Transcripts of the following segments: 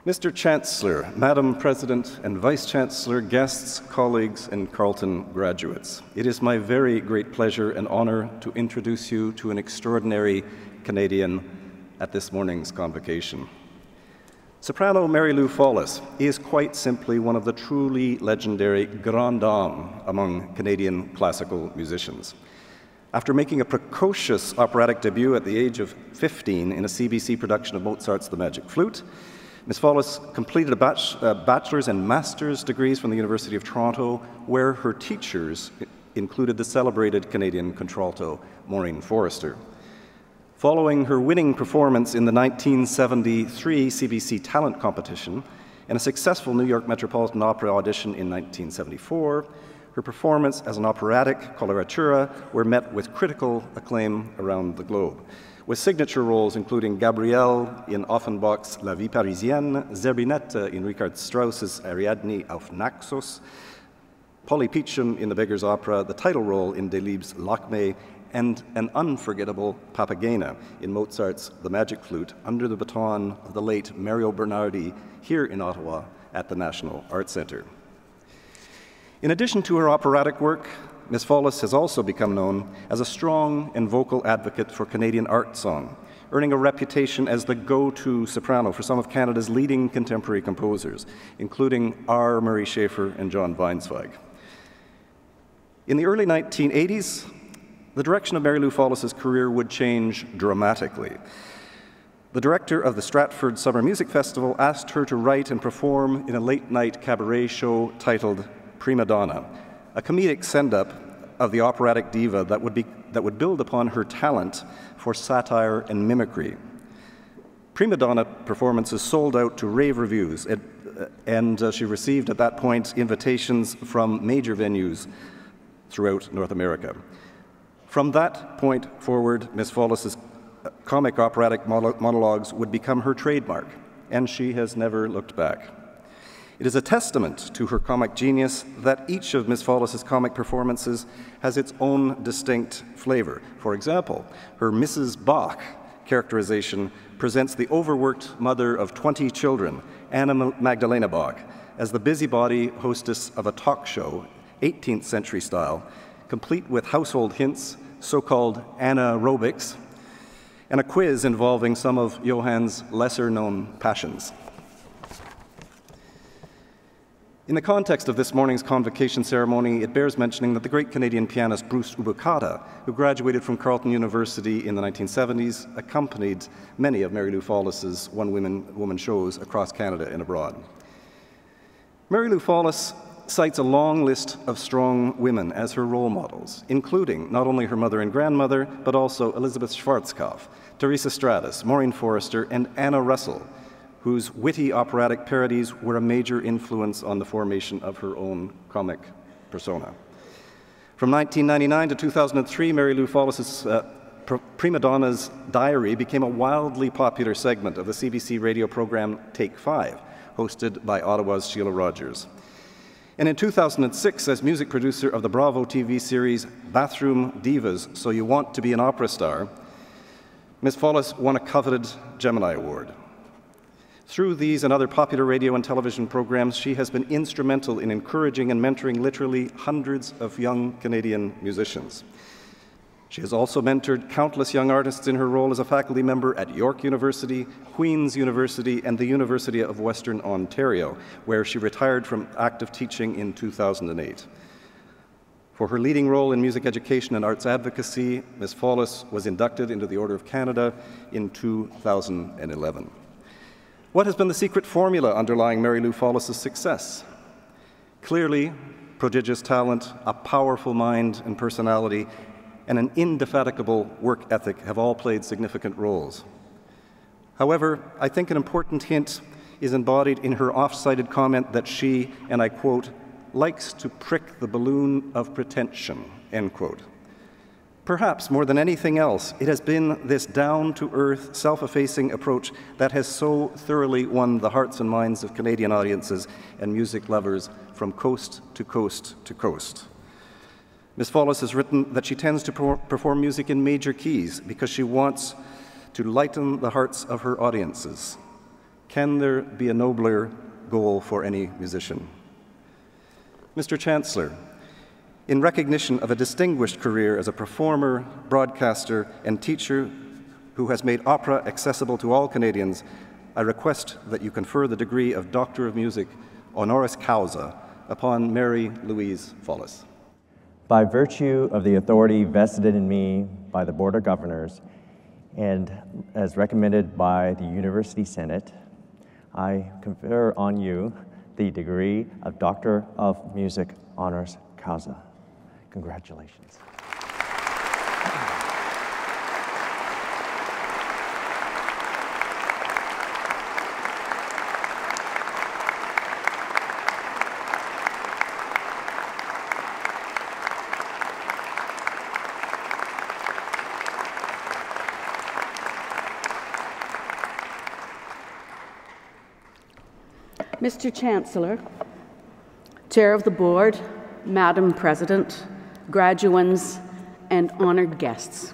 Mr. Chancellor, Madam President and Vice Chancellor, guests, colleagues, and Carleton graduates, it is my very great pleasure and honor to introduce you to an extraordinary Canadian at this morning's convocation. Soprano Mary Louise Fallis is quite simply one of the truly legendary grandes dames among Canadian classical musicians. After making a precocious operatic debut at the age of 15 in a CBC production of Mozart's The Magic Flute, Ms. Fallis completed a bachelor's and master's degrees from the University of Toronto, where her teachers included the celebrated Canadian contralto Maureen Forrester. Following her winning performance in the 1973 CBC Talent Competition and a successful New York Metropolitan Opera audition in 1974, her performance as an operatic coloratura were met with critical acclaim around the globe, with signature roles including Gabrielle in Offenbach's La Vie Parisienne, Zerbinetta in Richard Strauss's Ariadne auf Naxos, Polly Peachum in The Beggar's Opera, the title role in Delibes' Lakmé, and an unforgettable Papagena in Mozart's The Magic Flute under the baton of the late Mario Bernardi here in Ottawa at the National Arts Centre. In addition to her operatic work, Ms. Fallis has also become known as a strong and vocal advocate for Canadian art song, earning a reputation as the go-to soprano for some of Canada's leading contemporary composers, including R. Murray Schafer and John Weinsweig. In the early 1980s, the direction of Mary Louise Fallis' career would change dramatically. The director of the Stratford Summer Music Festival asked her to write and perform in a late-night cabaret show titled Prima Donna, a comedic send-up of the operatic diva that would build upon her talent for satire and mimicry. Prima Donna performances sold out to rave reviews, and she received at that point invitations from major venues throughout North America. From that point forward, Ms. Fallis' comic operatic monologues would become her trademark, and she has never looked back. It is a testament to her comic genius that each of Ms. Fallis' comic performances has its own distinct flavor. For example, her Mrs. Bouck characterization presents the overworked mother of 20 children, Anna Magdalena Bouck, as the busybody hostess of a talk show, 18th century style, complete with household hints, so-called anaerobics, and a quiz involving some of Johann's lesser-known passions. In the context of this morning's convocation ceremony, it bears mentioning that the great Canadian pianist Bruce Ubukata, who graduated from Carleton University in the 1970s, accompanied many of Mary Louise Fallis' one-woman shows across Canada and abroad. Mary Louise Fallis cites a long list of strong women as her role models, including not only her mother and grandmother, but also Elizabeth Schwarzkopf, Teresa Stratus, Maureen Forrester, and Anna Russell, whose witty operatic parodies were a major influence on the formation of her own comic persona. From 1999 to 2003, Mary Louise Fallis' Prima Donna's Diary became a wildly popular segment of the CBC radio program Take 5, hosted by Ottawa's Sheila Rogers. And in 2006, as music producer of the Bravo TV series Bathroom Divas, So You Want to Be an Opera Star, Ms. Fallis won a coveted Gemini Award. Through these and other popular radio and television programs, she has been instrumental in encouraging and mentoring literally hundreds of young Canadian musicians. She has also mentored countless young artists in her role as a faculty member at York University, Queen's University, and the University of Western Ontario, where she retired from active teaching in 2008. For her leading role in music education and arts advocacy, Ms. Fallis was inducted into the Order of Canada in 2011. What has been the secret formula underlying Mary Louise Fallis' success? Clearly, prodigious talent, a powerful mind and personality, and an indefatigable work ethic have all played significant roles. However, I think an important hint is embodied in her oft-cited comment that she, and I quote, likes to prick the balloon of pretension, end quote. Perhaps more than anything else, it has been this down-to-earth, self-effacing approach that has so thoroughly won the hearts and minds of Canadian audiences and music lovers from coast to coast to coast. Ms. Fallis has written that she tends to perform music in major keys because she wants to lighten the hearts of her audiences. Can there be a nobler goal for any musician? Mr. Chancellor, in recognition of a distinguished career as a performer, broadcaster, and teacher who has made opera accessible to all Canadians, I request that you confer the degree of Doctor of Music, honoris causa, upon Mary Louise Fallis. By virtue of the authority vested in me by the Board of Governors and as recommended by the University Senate, I confer on you the degree of Doctor of Music, honoris causa. Congratulations. Mr. Chancellor, Chair of the Board, Madam President, graduands, and honored guests.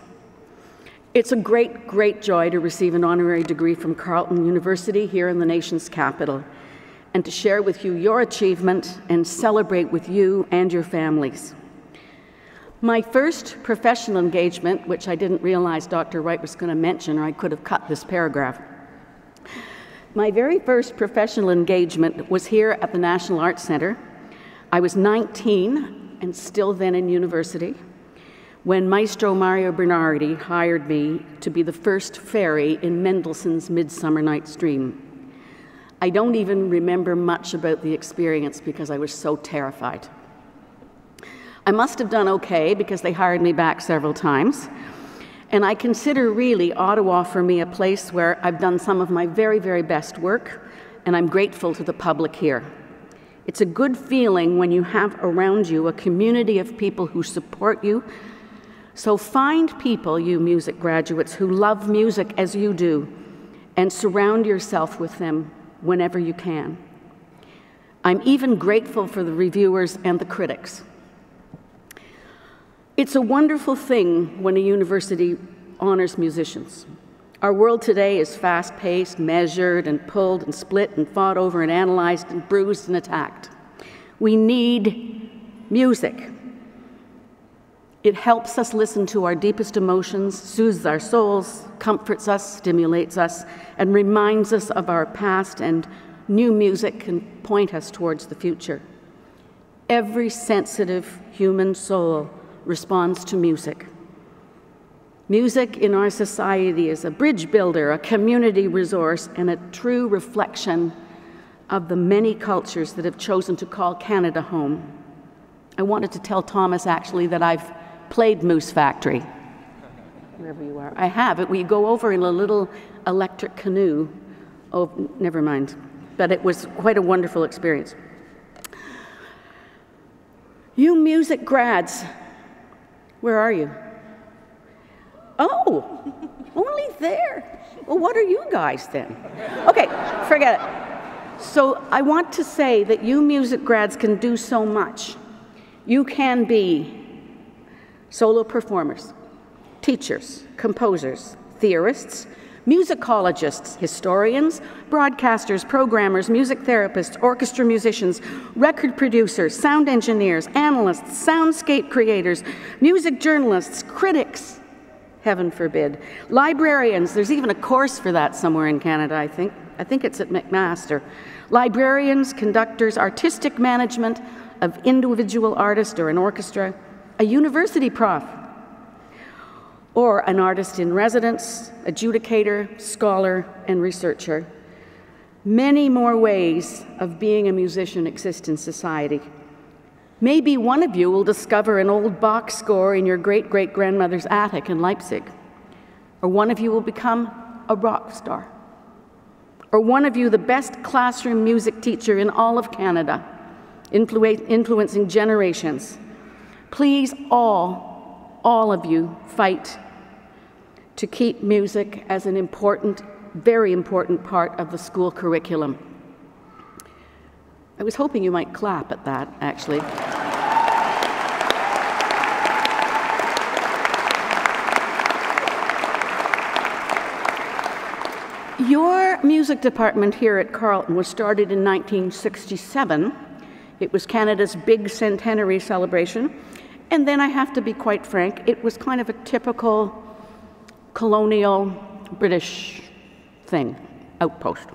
It's a great, great joy to receive an honorary degree from Carleton University here in the nation's capital, and to share with you your achievement and celebrate with you and your families. My first professional engagement, which I didn't realize Dr. Wright was going to mention, or I could have cut this paragraph. My very first professional engagement was here at the National Arts Centre. I was 19 and still then in university when Maestro Mario Bernardi hired me to be the first fairy in Mendelssohn's Midsummer Night's Dream. I don't even remember much about the experience because I was so terrified. I must have done okay because they hired me back several times. And I consider really Ottawa for me a place where I've done some of my very, very best work, and I'm grateful to the public here. It's a good feeling when you have around you a community of people who support you. So find people, you music graduates, who love music as you do, and surround yourself with them whenever you can. I'm even grateful for the reviewers and the critics. It's a wonderful thing when a university honors musicians. Our world today is fast-paced, measured, and pulled and split and fought over and analyzed and bruised and attacked. We need music. It helps us listen to our deepest emotions, soothes our souls, comforts us, stimulates us, and reminds us of our past, and new music can point us towards the future. Every sensitive human soul responds to music. Music in our society is a bridge builder, a community resource, and a true reflection of the many cultures that have chosen to call Canada home. I wanted to tell Thomas, actually, that I've played Moose Factory, wherever you are. I have. We go over in a little electric canoe. Oh, never mind. But it was quite a wonderful experience. You music grads, where are you? Oh, only there. Well, what are you guys then? Okay, forget it. So I want to say that you music grads can do so much. You can be solo performers, teachers, composers, theorists, musicologists, historians, broadcasters, programmers, music therapists, orchestra musicians, record producers, sound engineers, analysts, soundscape creators, music journalists, critics, heaven forbid, librarians. There's even a course for that somewhere in Canada, I think. I think it's at McMaster. Librarians, conductors, artistic management of individual artist or an orchestra, a university prof, or an artist in residence, adjudicator, scholar, and researcher. Many more ways of being a musician exist in society. Maybe one of you will discover an old Bach score in your great-great-grandmother's attic in Leipzig. Or one of you will become a rock star. Or one of you the best classroom music teacher in all of Canada, influencing generations. Please, all of you, fight to keep music as an important, very important part of the school curriculum. I was hoping you might clap at that, actually. Your our music department here at Carleton was started in 1967. It was Canada's big centenary celebration. And then I have to be quite frank, it was kind of a typical colonial British thing, outpost.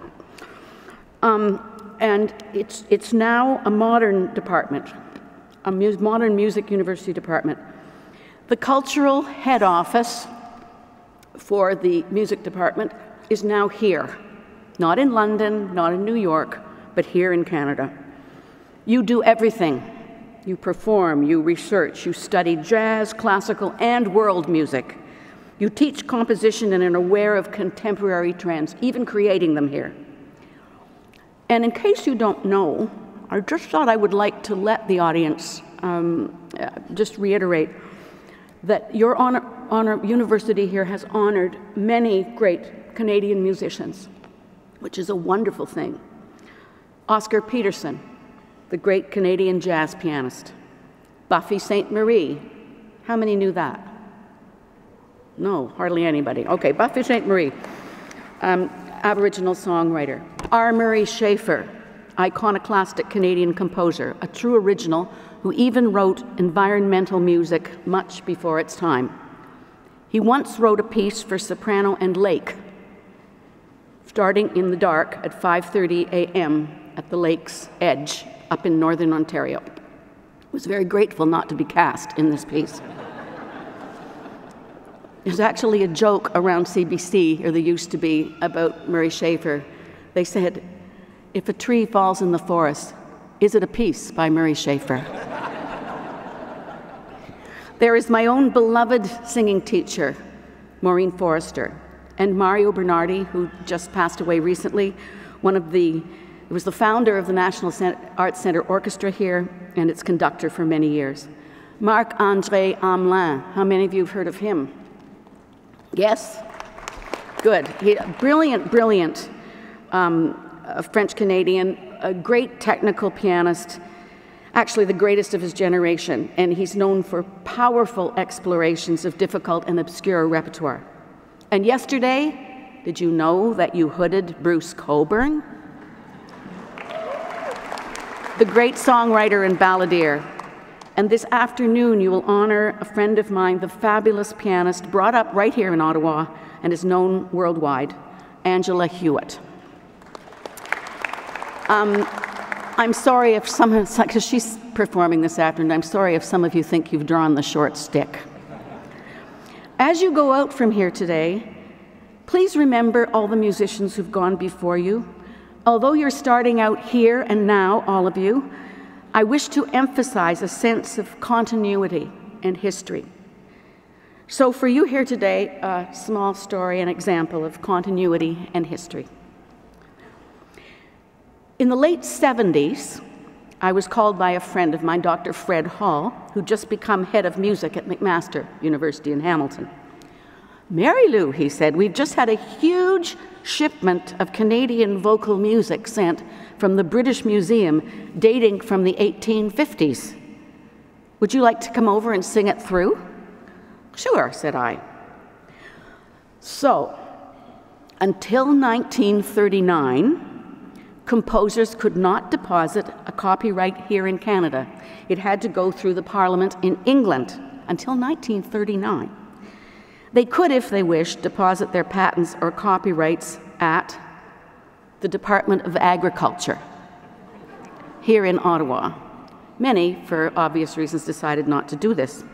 And it's now a modern department, a modern music university department. The cultural head office for the music department is now here, not in London, not in New York, but here in Canada. You do everything. You perform, you research, you study jazz, classical, and world music. You teach composition and are aware of contemporary trends, even creating them here. And in case you don't know, I just thought I would like to let the audience just reiterate that your university here has honored many great Canadian musicians, which is a wonderful thing. Oscar Peterson, the great Canadian jazz pianist. Buffy St. Marie. How many knew that? No, hardly anybody. Okay, Buffy St. Marie, Aboriginal songwriter. R. Murray Schafer, iconoclastic Canadian composer, a true original who even wrote environmental music much before its time. He once wrote a piece for soprano and lake, starting in the dark at 5:30 a.m. at the lake's edge up in northern Ontario. I was very grateful not to be cast in this piece. There's actually a joke around CBC, or there used to be, about Murray Schafer. They said, if a tree falls in the forest, is it a piece by Murray Schafer? There is my own beloved singing teacher, Maureen Forrester, and Mario Bernardi, who just passed away recently, was the founder of the National Arts Centre Orchestra here, and its conductor for many years. Marc-André Hamelin, how many of you have heard of him? Yes? Good. Brilliant French-Canadian, a great technical pianist, actually the greatest of his generation, and he's known for powerful explorations of difficult and obscure repertoire. And yesterday, did you know that you hooded Bruce Cockburn? The great songwriter and balladeer. And this afternoon, you will honor a friend of mine, the fabulous pianist, brought up right here in Ottawa and is known worldwide, Angela Hewitt. I'm sorry if because she's performing this afternoon, I'm sorry if some of you think you've drawn the short stick. As you go out from here today, please remember all the musicians who've gone before you. Although you're starting out here and now, all of you, I wish to emphasize a sense of continuity and history. So for you here today, a small story, an example of continuity and history. In the late 70s, I was called by a friend of mine, Dr. Fred Hall, who'd just become head of music at McMaster University in Hamilton. Mary Lou, he said, we've just had a huge shipment of Canadian vocal music sent from the British Museum dating from the 1850s. Would you like to come over and sing it through? Sure, said I. So, until 1939, composers could not deposit a copyright here in Canada. It had to go through the Parliament in England until 1939. They could, if they wished, deposit their patents or copyrights at the Department of Agriculture here in Ottawa. Many, for obvious reasons, decided not to do this.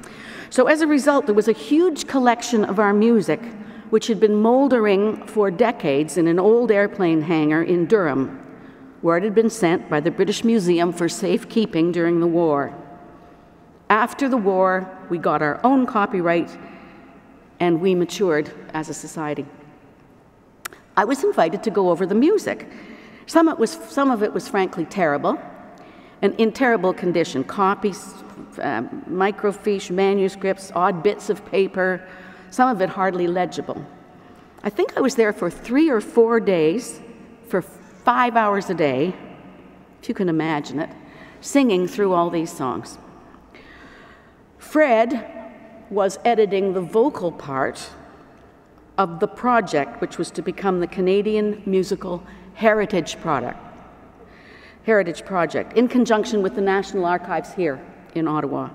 So as a result, there was a huge collection of our music which had been moldering for decades in an old airplane hangar in Durham, where it had been sent by the British Museum for safekeeping during the war. After the war, we got our own copyright and we matured as a society. I was invited to go over the music. Some of it was frankly terrible, and in terrible condition. Copies, microfiche, manuscripts, odd bits of paper, some of it hardly legible. I think I was there for 3 or 4 days, for 5 hours a day, if you can imagine it, singing through all these songs. Fred was editing the vocal part of the project, which was to become the Canadian Musical Heritage Project, in conjunction with the National Archives here in Ottawa.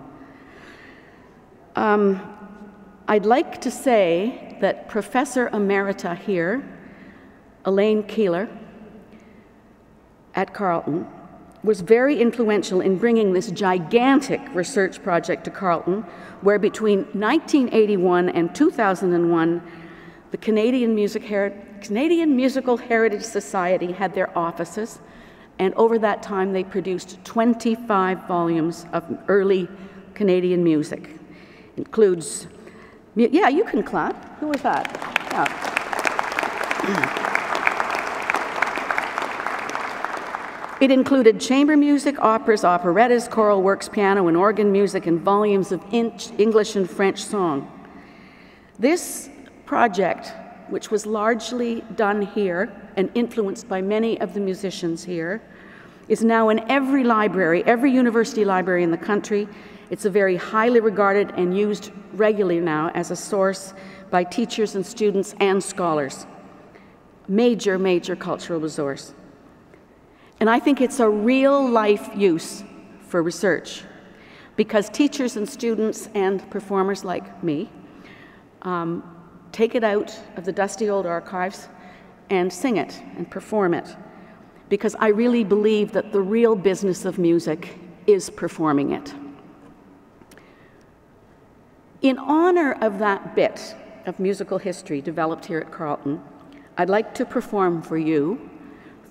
I'd like to say that Professor Emerita here, Elaine Keeler, at Carleton, was very influential in bringing this gigantic research project to Carleton, where between 1981 and 2001, the Canadian Musical Heritage Society had their offices, and over that time they produced 25 volumes of early Canadian music. Includes, yeah, you can clap. Who was that? Yeah. It included chamber music, operas, operettas, choral works, piano and organ music, and volumes of English and French song. This project, which was largely done here and influenced by many of the musicians here, is now in every library, every university library in the country. It's a very highly regarded and used regularly now as a source by teachers and students and scholars. Major, major cultural resource. And I think it's a real-life use for research, because teachers and students and performers like me take it out of the dusty old archives and sing it and perform it, because I really believe that the real business of music is performing it. In honor of that bit of musical history developed here at Carleton, I'd like to perform for you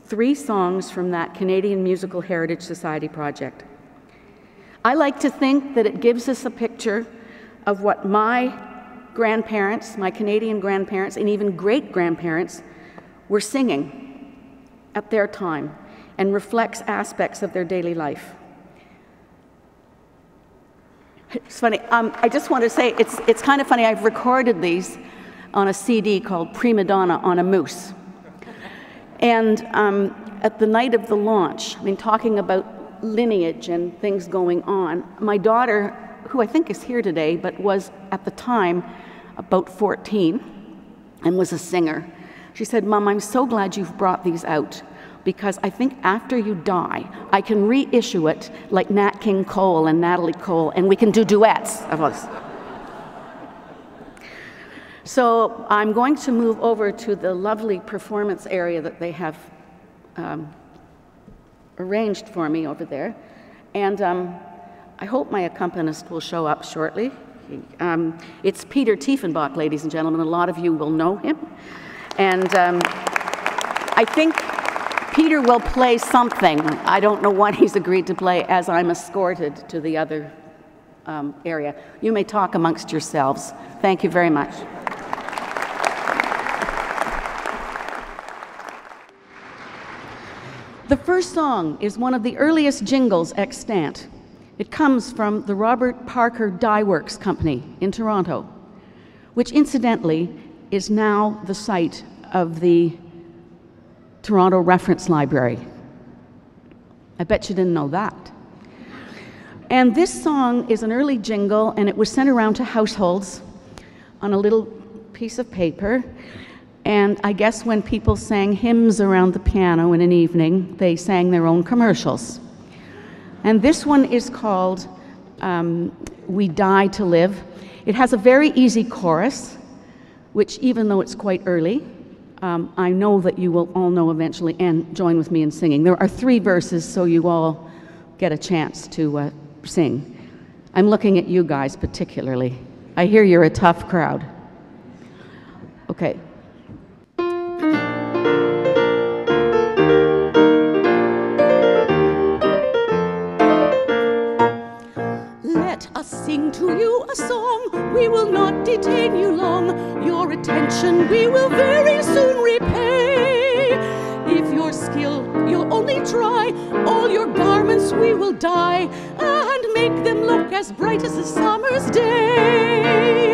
3 songs from that Canadian Musical Heritage Society project. I like to think that it gives us a picture of what my grandparents, my Canadian grandparents, and even great-grandparents were singing at their time, and reflects aspects of their daily life. It's funny, I just want to say, it's kind of funny, I've recorded these on a CD called Prima Donna on a Moose. And at the night of the launch, I mean, talking about lineage and things going on, my daughter, who I think is here today, but was at the time about 14 and was a singer, she said, "Mom, I'm so glad you've brought these out, because I think after you die, I can reissue it like Nat King Cole and Natalie Cole, and we can do duets of us." So I'm going to move over to the lovely performance area that they have arranged for me over there. And I hope my accompanist will show up shortly. It's Peter Tiefenbach, ladies and gentlemen. A lot of you will know him. And I think Peter will play something. I don't know what he's agreed to play, as I'm escorted to the other area. You may talk amongst yourselves. Thank you very much. The first song is one of the earliest jingles extant. It comes from the Robert Parker Dye Works Company in Toronto, which incidentally is now the site of the Toronto Reference Library. I bet you didn't know that. And this song is an early jingle, and it was sent around to households on a little piece of paper. And I guess when people sang hymns around the piano in an evening, they sang their own commercials. And this one is called We Die to Live. It has a very easy chorus, which, even though it's quite early, I know that you will all know eventually and join with me in singing. There are 3 verses, so you all get a chance to sing. I'm looking at you guys particularly. I hear you're a tough crowd. Okay. Let us sing to you a song. We will not detain you long. Your attention we will very soon repay. If your skill you'll only try, all your garments we will dye and make them look as bright as a summer's day.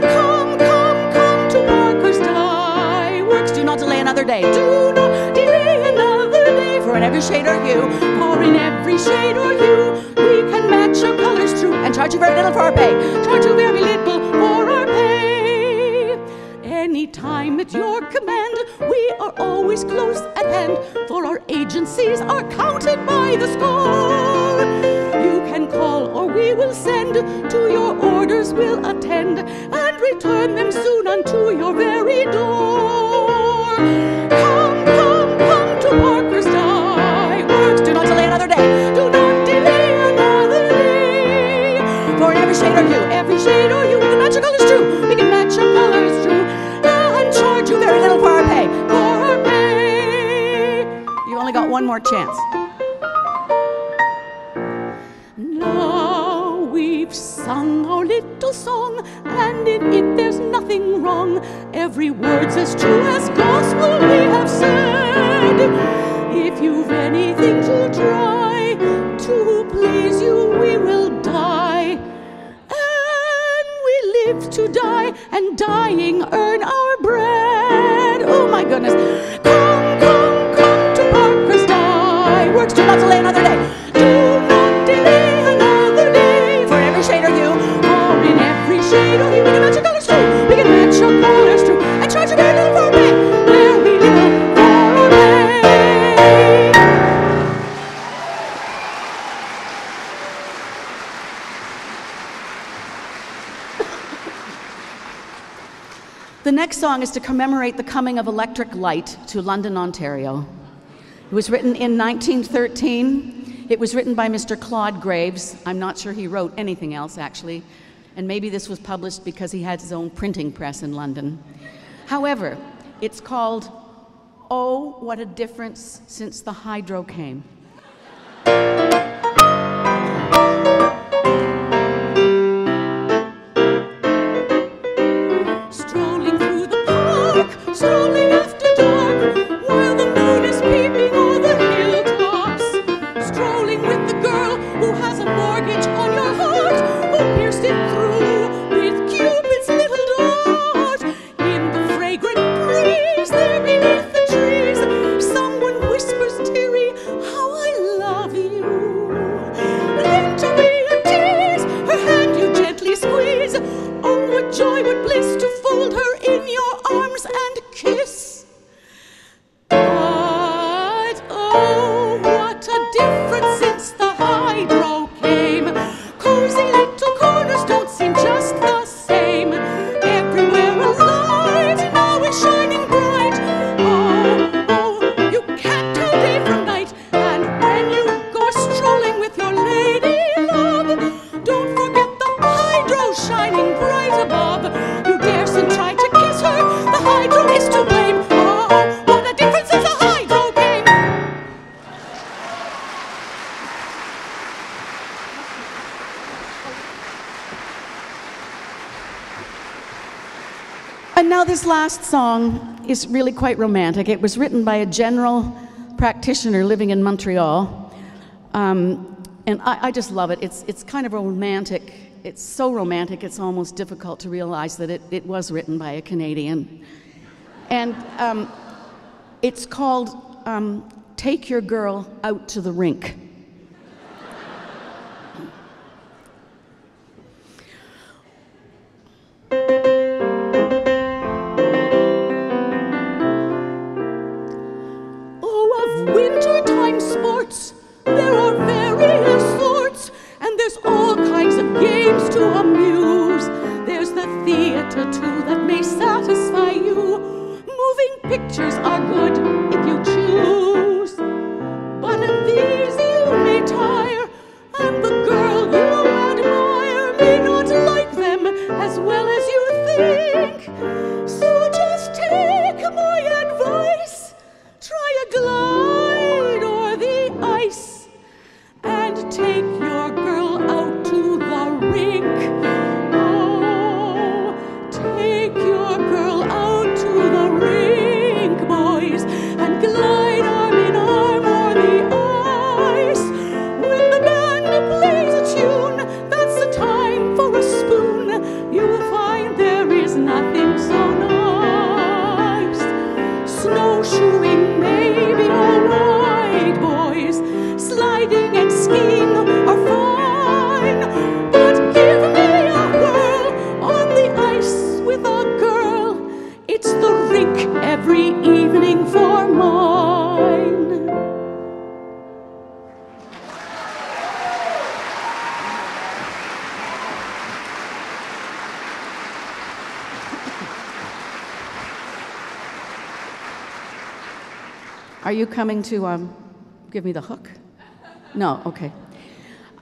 Come, come, come to Parker's Dye Works. Do not delay another day. Do not delay another day. For in every shade or hue, for in every shade or hue, we can match your colors true and charge you very little for our pay. Charge you very little for our pay. Any time at your command. We are always close at hand, for our agencies are counted by the score. You can call or we will send, to your orders we'll attend, and return them soon unto your very door. Come, come, come to Parker's Dye Works. Do not delay another day. Do not delay another day. For every shade or hue, every shade or hue, we can match your colors true. We can match your colors true, and charge you very little for our pay. For our pay. You only got one more chance. Now we've sung our little song, and in it there's nothing wrong. Every word's as true as gospel we have said. If you've anything to try to please you, we will die. And we live to die, and dying earn our bread. Oh my goodness. Come, come, come to Parker's Dye Works. Do not delay another day. Do not delay another day. For every shade or hue, for in every shade or hue, we can match your colors true. We can match your colors true, and charge you very little for our pay. Very little for our pay. The next song is to commemorate the coming of electric light to London, Ontario. It was written in 1913. It was written by Mr. Claude Graves. I'm not sure he wrote anything else, actually. And maybe this was published because he had his own printing press in London. However, it's called "Oh, What a Difference Since the Hydro Came." Strolling through the park, strolling after dark, while the moon is peeping o'er the hilltops. Strolling with the girl who has a mortgage on your heart, who pierced it through with Cupid's little dart. In the fragrant breeze there beneath the trees, someone whispers teary, "How I love you." Then to be a tease, her hand you gently squeeze. Oh, what joy, what bliss to fold her in your arms and kiss. But oh, what a difference since the hydro came. Cozy little corners don't seem just the same. Everywhere a light now is shining bright. Oh, oh, you can't tell day from night. And when you go strolling with your lady love, don't forget the hydro shining bright above. You daresn't try to kiss her, the hydro is to blame. Oh, what a difference since the hydro came. And now this last song is really quite romantic. It was written by a general practitioner living in Montreal. And I just love it. It's kind of romantic. It's so romantic, it's almost difficult to realize that it was written by a Canadian. And it's called "Take Your Girl Out to the Rink." Oh, of wintertime sports, there are various sorts, and there's all kinds of games to amuse. There's the theater too that may satisfy you. Moving pictures are good if you choose, but of these you may tire, and the girl you admire may not like them as well as you think. So just take my advice, try a glide or the ice, and take your girl out to the rink. Oh, take your girl out to the rink, boys, and glide arm in arm o'er the ice. When the band plays a tune, that's the time for a spoon. You'll find there is nothing so nice. Are you coming to give me the hook? No, okay.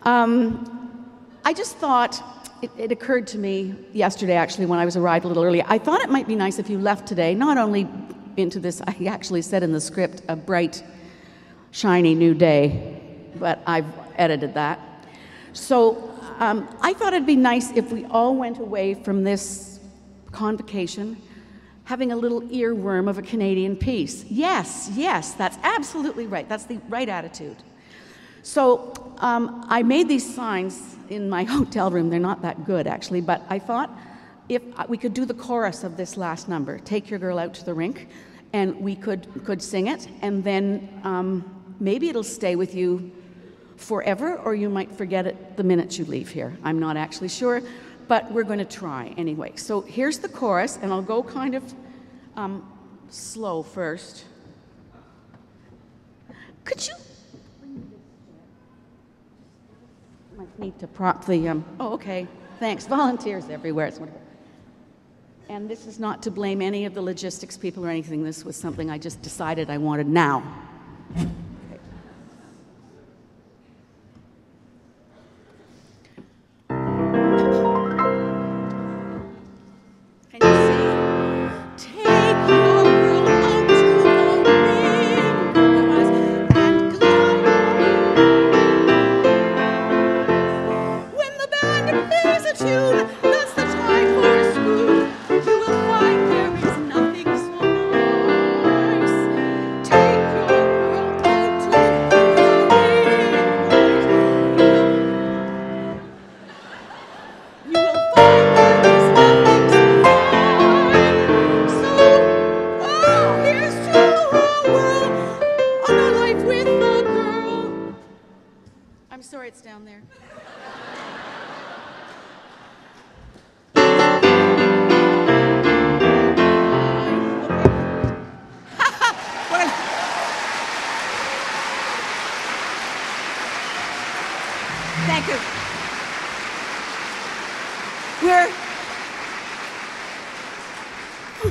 I just thought, it occurred to me yesterday, actually, when I arrived a little early, I thought it might be nice if you left today, not only into this, I actually said in the script, a bright, shiny new day, but I've edited that. So I thought it'd be nice if we all went away from this convocation having a little earworm of a Canadian piece. Yes, yes, that's absolutely right. That's the right attitude. So I made these signs in my hotel room. They're not that good, actually, but I thought if we could do the chorus of this last number, Take Your Girl Out to the Rink, and we could sing it, and then maybe it'll stay with you forever, or you might forget it the minute you leave here. I'm not actually sure, but we're going to try anyway. So here's the chorus, and I'll go kind of slow first. Could you? Might need to prop the, oh, okay, thanks. Volunteers everywhere. It's wonderful. And this is not to blame any of the logistics people or anything. This was something I just decided I wanted now.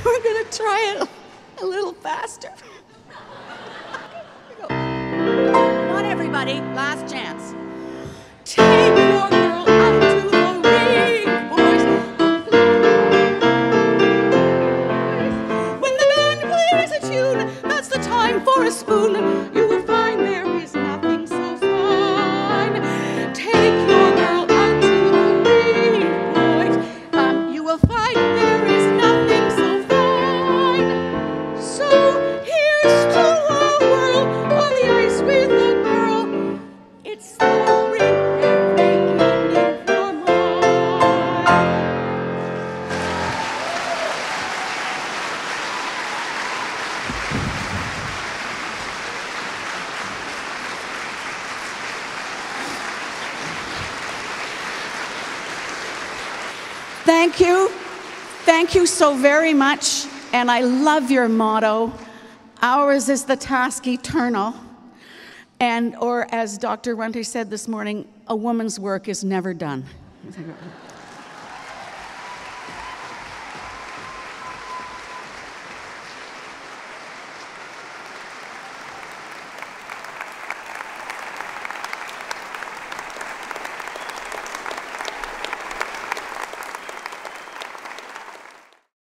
We're going to try it a little faster. Here we go. Come on, everybody. Last chance. Take your girl out to the ring, boys. When the band plays a tune, that's the time for a spoon. You will find there is nothing so fine. Take your girl out to the ring, boys. You will find there is nothing so fine. So here's to our world on the ice with a girl. It's the ring every evening for mine. Thank you. Thank you so very much. And I love your motto. Ours is the task eternal. And, or as Dr. Runte said this morning, a woman's work is never done.